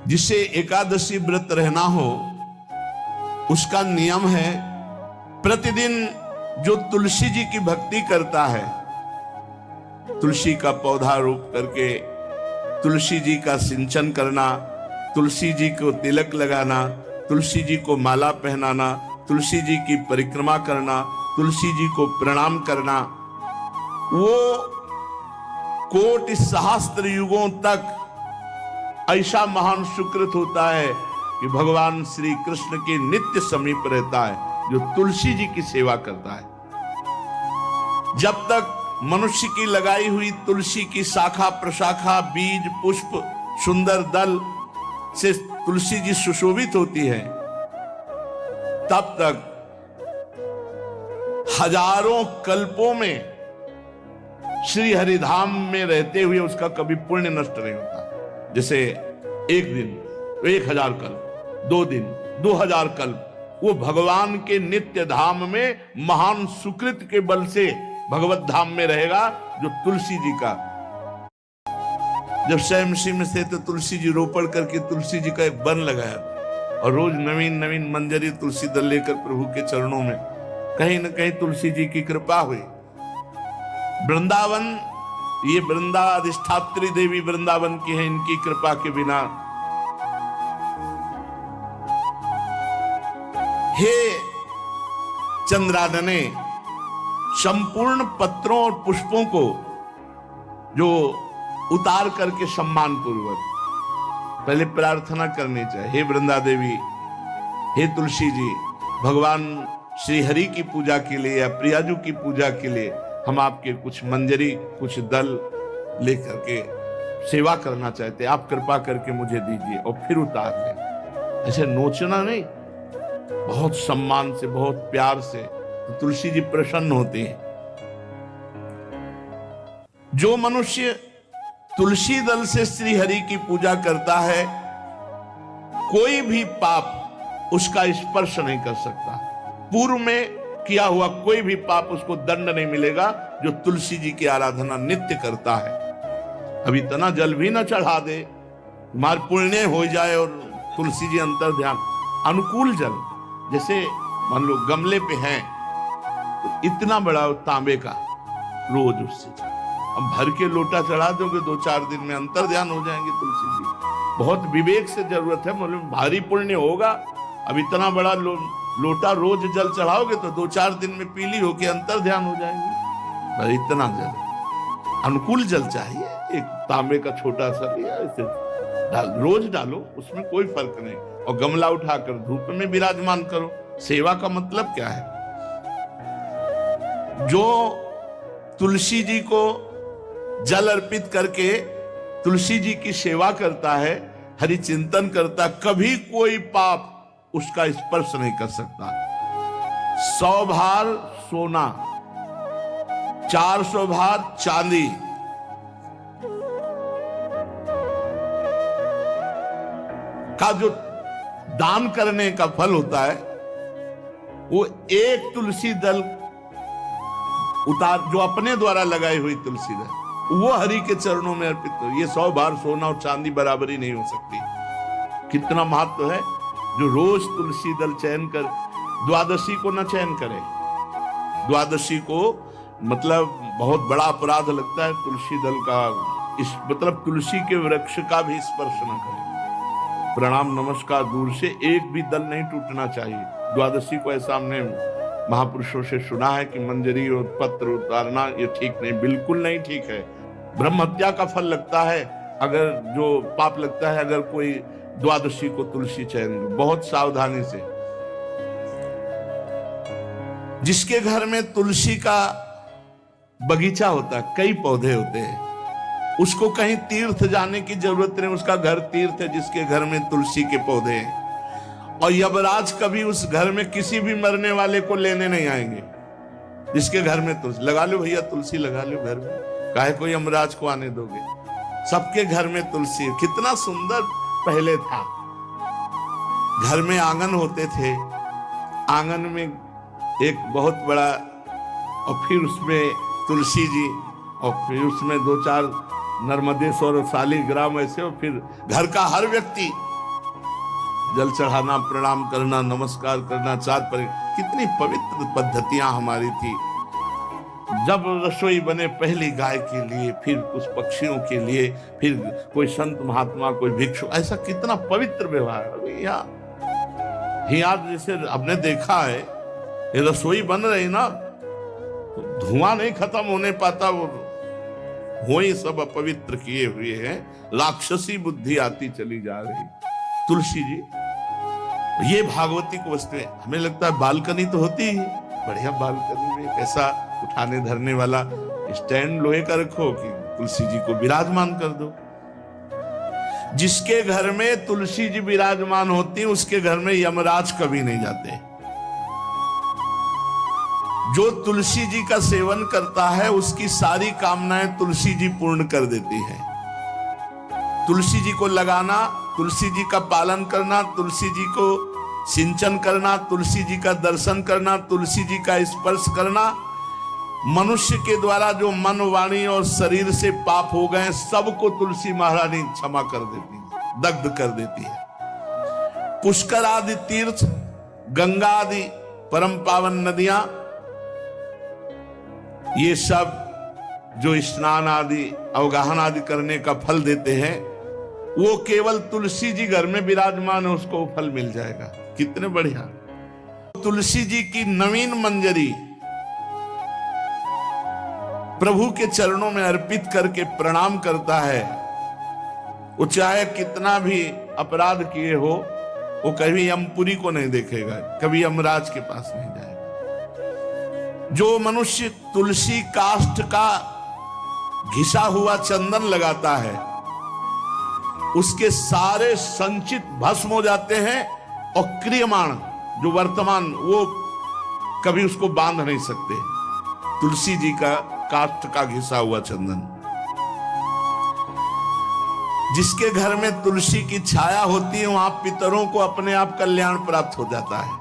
जिसे एकादशी व्रत रहना हो उसका नियम है, प्रतिदिन जो तुलसी जी की भक्ति करता है, तुलसी का पौधा रोप करके तुलसी जी का सिंचन करना, तुलसी जी को तिलक लगाना, तुलसी जी को माला पहनाना, तुलसी जी की परिक्रमा करना, तुलसी जी को प्रणाम करना, वो कोटि सहस्त्र युगों तक ऐसा महान सुकृत होता है कि भगवान श्री कृष्ण के नित्य समीप रहता है जो तुलसी जी की सेवा करता है। जब तक मनुष्य की लगाई हुई तुलसी की शाखा प्रशाखा बीज पुष्प सुंदर दल से तुलसी जी सुशोभित होती है, तब तक हजारों कल्पों में श्री हरिधाम में रहते हुए उसका कभी पुण्य नष्ट नहीं होता। जैसे एक दिन 1000 कल्प, 2 दिन 2000 कल्प, वो भगवान के नित्य धाम में महान सुकृत के बल से भगवत धाम में रहेगा जो तुलसी जी का। जब स्वयंसी में से तो तुलसी जी रोपण करके तुलसी जी का एक वन लगाया और रोज नवीन नवीन मंजरी तुलसी दल लेकर प्रभु के चरणों में, कहीं न कहीं तुलसी जी की कृपा हुई। वृंदावन, ये वृंदा अधिष्ठात्री देवी वृंदावन की है, इनकी कृपा के बिना। हे चंद्रादने, संपूर्ण पत्रों और पुष्पों को जो उतार करके सम्मान पूर्वक पहले प्रार्थना करनी चाहिए, हे वृंदा देवी, हे तुलसी जी, भगवान श्री हरि की पूजा के लिए या प्रियाजू की पूजा के लिए हम आपके कुछ मंजरी कुछ दल लेकर के सेवा करना चाहते हैं, आप कृपा करके मुझे दीजिए, और फिर उतार लें। ऐसे नोचना नहीं, बहुत सम्मान से बहुत प्यार से, तो तुलसी जी प्रसन्न होती हैं। जो मनुष्य तुलसी दल से श्री हरि की पूजा करता है, कोई भी पाप उसका स्पर्श नहीं कर सकता। पूर्व में किया हुआ कोई भी पाप उसको दंड नहीं मिलेगा जो तुलसी जी की आराधना नित्य करता है। अब इतना जल भी ना चढ़ा दे, मार पुण्य हो जाए और तुलसी जी अंतर ध्यान अनुकूल जल, जैसे मान लो गमले पे हैं तो इतना बड़ा तांबे का रोज उससे अब भर के लोटा चढ़ा दोगे 2-4 दिन में अंतर ध्यान हो जाएंगे तुलसी जी। बहुत विवेक से जरूरत है, मतलब भारी पुण्य होगा। अब इतना बड़ा लोटा रोज जल चढ़ाओगे तो 2-4 दिन में पीली होके अंतर ध्यान हो जाएंगे। पर इतना जल, अनुकूल जल चाहिए। एक तांबे का छोटा सा लिया, ऐसे रोज डालो, उसमें कोई फर्क नहीं, और गमला उठाकर धूप में विराजमान करो। सेवा का मतलब क्या है? जो तुलसी जी को जल अर्पित करके तुलसी जी की सेवा करता है, हरि चिंतन करता, कभी कोई पाप उसका स्पर्श नहीं कर सकता। 100 भार सोना, 400 भार चांदी, का जो दान करने का फल होता है, वो एक तुलसी दल उतार, जो अपने द्वारा लगाई हुई तुलसी दल, वो हरि के चरणों में अर्पित हो। ये 100 भार सोना और चांदी बराबरी नहीं हो सकती। कितना महत्व है। जो रोज तुलसी दल चयन कर, द्वादशी को न चयन करे, द्वादशी को मतलब बहुत बड़ा अपराध लगता है तुलसी दल का, इस मतलब तुलसी के वृक्ष का भी स्पर्श न करे। प्रणाम नमस्कार दूर से, एक भी दल नहीं टूटना चाहिए। द्वादशी को ऐसा हमने महापुरुषों से सुना है कि मंजरी और पत्र उतारना ये ठीक नहीं, बिल्कुल नहीं ठीक है। ब्रह्म हत्या का फल लगता है, अगर जो पाप लगता है अगर कोई द्वादशी को तुलसी चयन, बहुत सावधानी से। जिसके घर में तुलसी का बगीचा होता है, कई पौधे होते हैं, उसको कहीं तीर्थ जाने की जरूरत नहीं, उसका घर तीर्थ है जिसके घर में तुलसी के पौधे हैं। और यमराज कभी उस घर में किसी भी मरने वाले को लेने नहीं आएंगे जिसके घर में तुलसी। लगा लो भैया तुलसी लगा लो घर में, काहे को यमराज को आने दोगे? सबके घर में तुलसी। कितना सुंदर पहले था, घर में आंगन होते थे, आंगन में एक बहुत बड़ा, और फिर उसमें तुलसी जी, और फिर उसमें 2-4 नर्मदेश्वर और शालिग्राम ऐसे, और फिर घर का हर व्यक्ति जल चढ़ाना, प्रणाम करना, नमस्कार करना, कितनी पवित्र पद्धतियां हमारी थी। जब रसोई बने पहली गाय के लिए, फिर कुछ पक्षियों के लिए, फिर कोई संत महात्मा, कोई भिक्षु, ऐसा कितना पवित्र व्यवहार। यहाँ जैसे हमने देखा है, ये रसोई बन रही ना, धुआं नहीं खत्म होने पाता, वो ही सब अपवित्र किए हुए हैं, राक्षसी बुद्धि आती चली जा रही। तुलसी जी, ये भागवती को वस्तु है। हमें लगता है बालकनी तो होती ही, बढ़िया बालकनी में कैसा उठाने धरने वाला स्टैंड लोहे का रखो कि तुलसी जी को विराजमान कर दो। जिसके घर में तुलसी जी विराजमान होती, उसके घर में यमराज कभी नहीं जाते। जो तुलसी जी का सेवन करता है, उसकी सारी कामनाएं तुलसी जी पूर्ण कर देती है। तुलसी जी को लगाना, तुलसी जी का पालन करना, तुलसी जी को सिंचन करना, तुलसी जी का दर्शन करना, तुलसी जी का स्पर्श करना, मनुष्य के द्वारा जो मन, वाणी और शरीर से पाप हो गए, सबको तुलसी महारानी क्षमा कर देती है, दग्ध कर देती है। पुष्कर आदि तीर्थ, गंगा आदि परम पावन नदियां, ये सब जो स्नान आदि, अवगाहन आदि करने का फल देते हैं, वो केवल तुलसी जी घर में विराजमान है, उसको फल मिल जाएगा। कितने बढ़िया। तुलसी जी की नवीन मंजरी प्रभु के चरणों में अर्पित करके प्रणाम करता है, वो चाहे कितना भी अपराध किए हो, वो कभी यमपुरी को नहीं देखेगा, कभी यमराज के पास नहीं जाएगा। जो मनुष्य तुलसी काष्ठ का घिसा हुआ चंदन लगाता है, उसके सारे संचित भस्म हो जाते हैं, और क्रियमाण जो वर्तमान, वो कभी उसको बांध नहीं सकते। तुलसी जी का काष्ठ का घिसा हुआ चंदन। जिसके घर में तुलसी की छाया होती है, वहां पितरों को अपने आप कल्याण प्राप्त हो जाता है।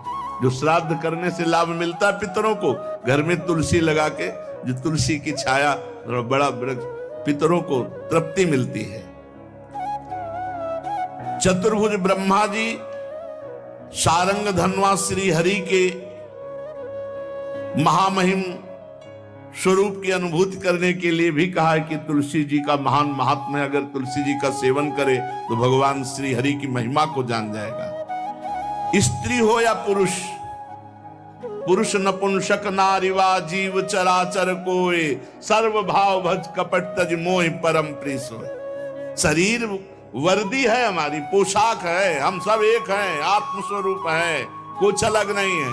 जो श्राद्ध करने से लाभ मिलता है पितरों को, घर में तुलसी लगा के, जो तुलसी की छाया, बड़ा वृक्ष, पितरों को तृप्ति मिलती है। चतुर्भुज ब्रह्मा जी सारंग धनवा श्री हरि के महामहिम स्वरूप की अनुभूति करने के लिए भी कहा है कि तुलसी जी का महान महात्म्य है। अगर तुलसी जी का सेवन करे तो भगवान श्री हरि की महिमा को जान जाएगा। स्त्री हो या पुरुष, पुरुष नपुंसक नारीवा जीव चराचर कोय, सर्व भाव भज कपट तज मोह परम प्रिय सोय। शरीर वर्दी है, हमारी पोशाक है, हम सब एक हैं, आत्मस्वरूप है, कुछ अलग नहीं है।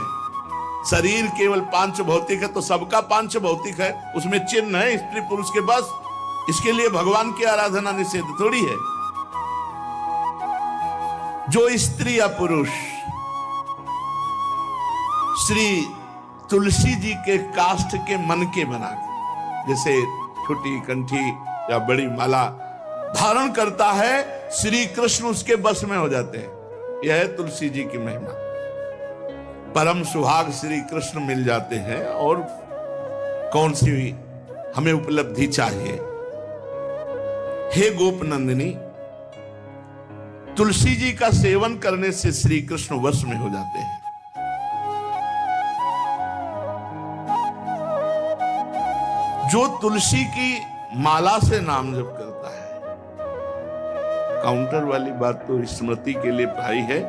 शरीर केवल पांच भौतिक है तो सबका पांच भौतिक है, उसमें चिन्ह है स्त्री पुरुष के, बस। इसके लिए भगवान की आराधना निषेध थोड़ी है। जो स्त्री या पुरुष श्री तुलसी जी के काष्ठ के मन के बना के, जैसे छोटी कंठी या बड़ी माला धारण करता है, श्री कृष्ण उसके बस में हो जाते हैं। यह है तुलसी जी की महिमा। परम सुहाग श्री कृष्ण मिल जाते हैं, और कौन सी हमें उपलब्धि चाहिए। हे गोप नंदिनी, तुलसी जी का सेवन करने से श्री कृष्ण वश में हो जाते हैं। जो तुलसी की माला से नाम जप करता है, काउंटर वाली बात तो स्मृति के लिए भाई है,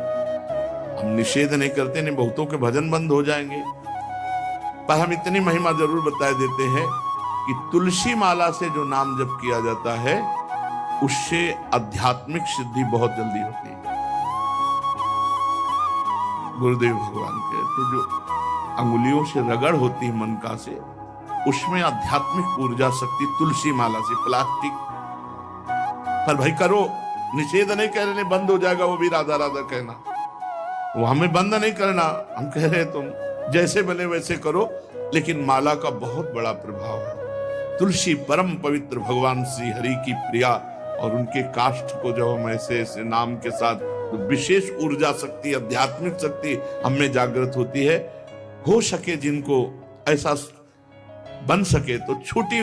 हम निषेध नहीं करते, नहीं बहुतों के भजन बंद हो जाएंगे, पर हम इतनी महिमा जरूर बता देते हैं कि तुलसी माला से जो नाम जप किया जाता है, उससे आध्यात्मिक सिद्धि बहुत जल्दी होती है। गुरुदेव भगवान कहते, जो अंगुलियों से रगड़ होती है मन का से, उसमें आध्यात्मिक ऊर्जा शक्ति तुलसी माला से। प्लास्टिक पर भाई करो, निषेध नहीं कह रहे, बंद हो जाएगा वो भी राधा राधा कहना, वो हमें बंद नहीं करना। हम कह रहे तुम जैसे बने वैसे करो, लेकिन माला का बहुत बड़ा प्रभाव है। तुलसी परम पवित्र भगवान श्री हरि की प्रिया, और उनके काष्ठ को जब हम ऐसे ऐसे नाम के साथ, तो विशेष ऊर्जा शक्ति, आध्यात्मिक शक्ति हम में जागृत होती है। हो सके जिनको ऐसा बन सके तो छोटी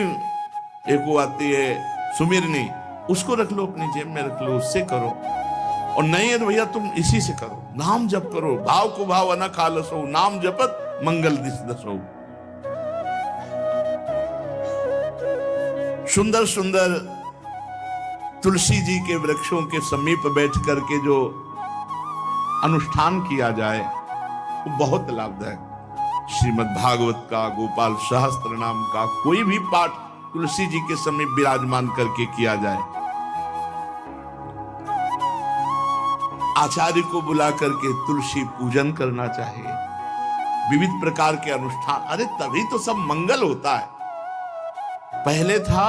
एक वो आती है सुमिरनी, उसको रख लो, अपनी जेब में रख लो, उससे करो। और नहीं है तो भैया तुम इसी से करो, नाम जप करो, भाव को भाव न खालसो, नाम जपत मंगल दिस दसो। सुंदर सुंदर तुलसी जी के वृक्षों के समीप बैठ करके जो अनुष्ठान किया जाए वो बहुत लाभदायक। श्रीमद् भागवत का, गोपाल सहस्त्र नाम का कोई भी पाठ तुलसी जी के समीप विराजमान करके किया जाए, आचार्य को बुला करके तुलसी पूजन करना चाहिए, विविध प्रकार के अनुष्ठान, अरे तभी तो सब मंगल होता है। पहले था,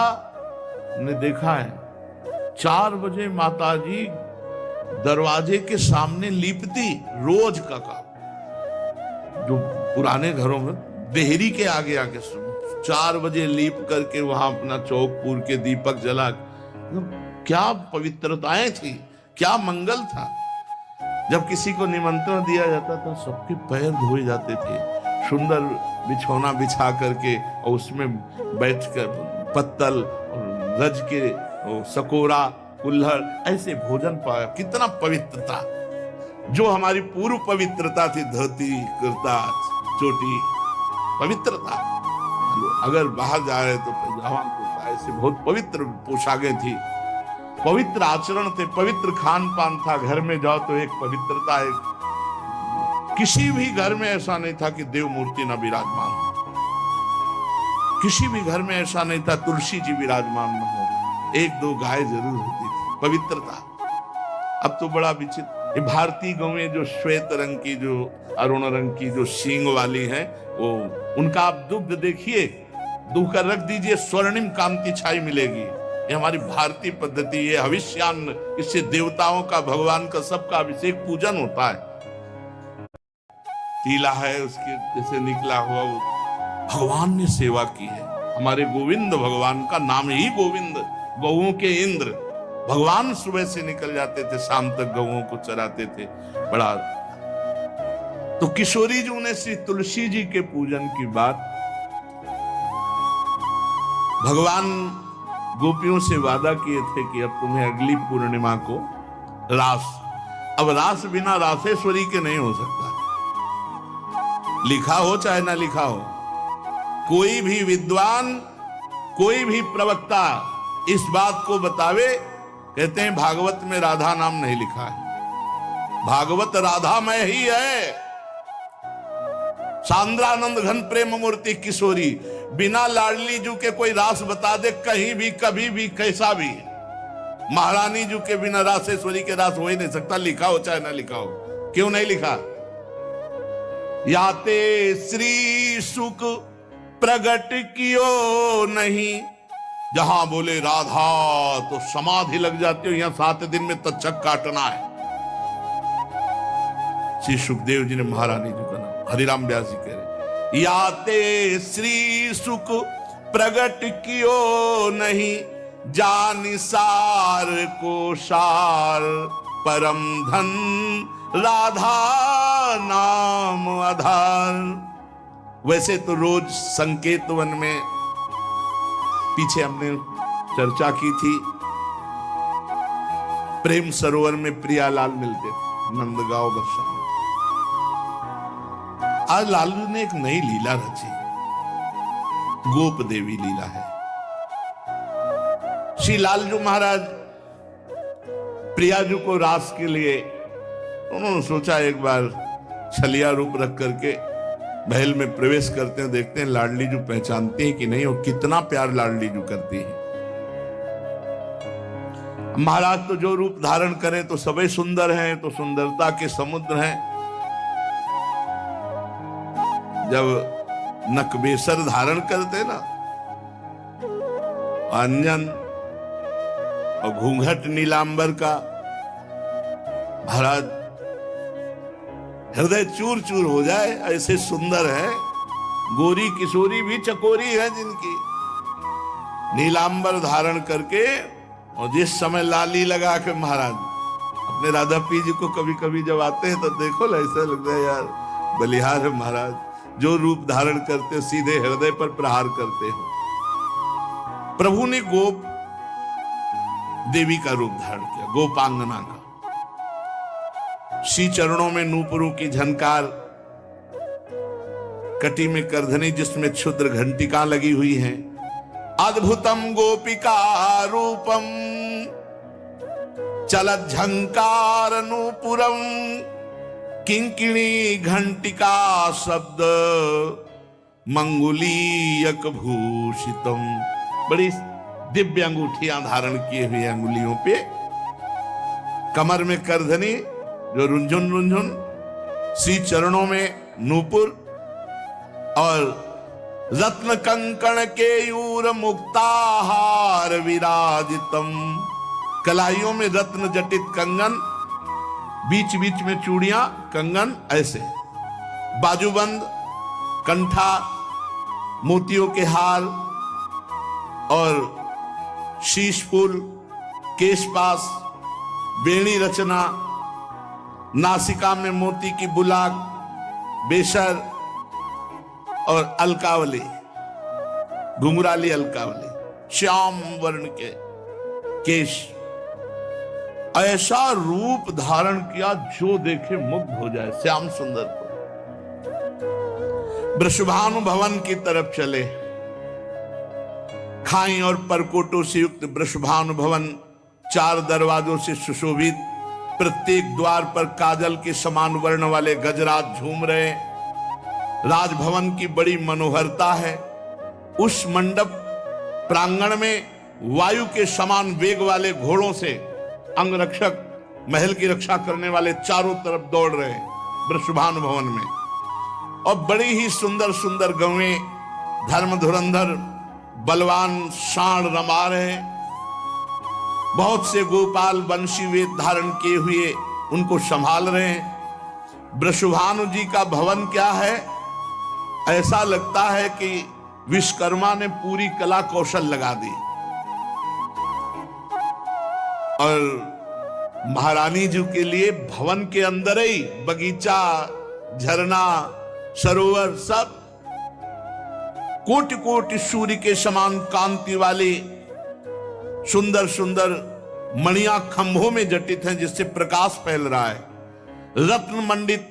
ने देखा है, 4 बजे माताजी दरवाजे के सामने लीपती, रोज का काम। जो पुराने घरों में देहरी के आगे आके 4 बजे लीप करके वहां अपना चौक पूर के दीपक जला, क्या पवित्रताएं थी, क्या मंगल था। जब किसी को निमंत्रण दिया जाता था सबके पैर धोए जाते थे, सुंदर बिछौना बिछा करके और उसमें बैठकर पत्तल और रज के और सकोरा कुल्हड़ ऐसे भोजन पाया, कितना पवित्रता। जो हमारी पूर्व पवित्रता थी, धोती कुर्ता चोटी, पवित्रता। अगर बाहर जा रहे तो पैजामा कुर्ता, ऐसे बहुत पवित्र पोशाकें थी, पवित्र आचरण थे, पवित्र खान पान था। घर में जाओ तो एक पवित्रता है। किसी भी घर में ऐसा नहीं था कि देव मूर्ति न विराजमान हो, किसी भी घर में ऐसा नहीं था तुलसी जी विराजमान न हो, 1-2 गाय जरूर होती थी, पवित्रता। अब तो बड़ा विचित्र, ये भारतीय गौएं जो श्वेत रंग की, जो अरुण रंग की, जो सींग वाली हैं, वो उनका आप दुग्ध देखिए, दूह कर रख दीजिए, स्वर्णिम कांति छाई मिलेगी। ये हमारी भारतीय पद्धति, ये हविष्यान्न, इससे देवताओं का, भगवान का, सबका अभिषेक पूजन होता है। तीला है उसके जैसे निकला हुआ, वो भगवान ने सेवा की है। हमारे गोविंद भगवान का नाम ही गोविंद, गौओं के इंद्र। भगवान सुबह से निकल जाते थे, शाम तक गौओं को चराते थे। बड़ा तो किशोरी जी ने श्री तुलसी जी के पूजन की बात, भगवान गोपियों से वादा किए थे कि अब तुम्हें अगली पूर्णिमा को रास, अब रास बिना रासेश्वरी के नहीं हो सकता। लिखा हो चाहे ना लिखा हो, कोई भी विद्वान, कोई भी प्रवक्ता इस बात को बतावे, कहते हैं भागवत में राधा नाम नहीं लिखा है, भागवत राधामय ही है। सांद्रानंद घन प्रेम मूर्ति किशोरी, बिना लाडली जू के कोई रास बता दे कहीं भी, कभी भी, कैसा भी। महारानी जू के बिना रासेश्वरी के रास हो ही नहीं सकता, लिखा हो चाहे ना लिखा हो। क्यों नहीं लिखा? याते श्री सुख प्रगट कियो नहीं, जहां बोले राधा तो समाधि लग जाती हो, यहां 7 दिन में तक्षक काटना है। श्री सुखदेव जी ने महारानी जी का नाम, हरिराम व्यास जी कह रहे, याते श्री सुख प्रगट कियो नहीं, जानि सार को सार परम धन, राधा नाम आधार। वैसे तो रोज संकेत वन में, पीछे हमने चर्चा की थी, प्रेम सरोवर में प्रियालाल मिलते थे, नंदगांव बरसा। आज लालू ने एक नई लीला रची, गोप देवी लीला है। श्री लालजू महाराज प्रियाजू को रास के लिए उन्होंने सोचा एक बार छलिया रूप रख करके महल में प्रवेश करते हैं, देखते हैं लाडली जू पहचानते हैं कि नहीं, और कितना प्यार लाडली जू करती है। महाराज तो जो रूप धारण करें तो सभी सुंदर हैं, तो सुंदरता के समुद्र हैं। जब नकबेसर धारण करते ना, अंजन और घूंघट नीलांबर का, महाराज हृदय चूर चूर हो जाए, ऐसे सुंदर है। गोरी किशोरी भी चकोरी है जिनकी, नीलांबर धारण करके, और जिस समय लाली लगा के महाराज अपने राधा पी जी को कभी कभी जब आते हैं तो देखो ऐसा लगता है यार बलिहार है महाराज, जो रूप धारण करते हो सीधे हृदय पर प्रहार करते हो। प्रभु ने गोप देवी का रूप धारण किया, गोपांगना का, श्री चरणों में नूपुरों की झनकार, कटी में करधनी जिसमें क्षुद्र घंटिका लगी हुई हैं। अद्भुतम गोपिका रूपम चलत झंकार नूपुरम किंकिणी घंटिका शब्द मंगुलीयक भूषितम। बड़ी दिव्य अंगूठियां धारण किए हुए अंगुलियों पे, कमर में करधनी जो रुंझुन रुंझुन, श्री चरणों में नूपुर और रत्न कंकण केयूर मुक्ताहार विराजितम। कलाइयों में रत्न जटित कंगन, बीच बीच में चूड़ियां, कंगन ऐसे, बाजूबंद, कंठा, मोतियों के हार और शीश फूल, केशपास, बेणी रचना, नासिका में मोती की बुलाक, बेशर और अलकावली, घुंघराली अलकावली, श्याम वर्ण के केश। ऐसा रूप धारण किया जो देखे मुग्ध हो जाए। श्याम सुंदर को वृषभानु भवन की तरफ चले। खाई और परकोटों से युक्त वृषभानु भवन 4 दरवाजों से सुशोभित, प्रत्येक द्वार पर काजल के समान वर्ण वाले गजराज झूम रहे। राजभवन की बड़ी मनोहरता है। उस मंडप प्रांगण में वायु के समान वेग वाले घोड़ों से अंगरक्षक महल की रक्षा करने वाले चारों तरफ दौड़ रहे वृषभानु भवन में। और बड़ी ही सुंदर सुंदर गौएं, धर्म धुरंधर बलवान सांड रमा रहे। बहुत से गोपाल बंशी वेद धारण किए हुए उनको संभाल रहे हैं। वृषभानु जी का भवन क्या है, ऐसा लगता है कि विश्वकर्मा ने पूरी कला कौशल लगा दी। और महारानी जी के लिए भवन के अंदर ही बगीचा, झरना, सरोवर, सब कोटि कोटि सूर्य के समान कांति वाली सुंदर सुंदर मणियां खंभों में जटित हैं, जिससे प्रकाश फैल रहा है। रत्न मंडित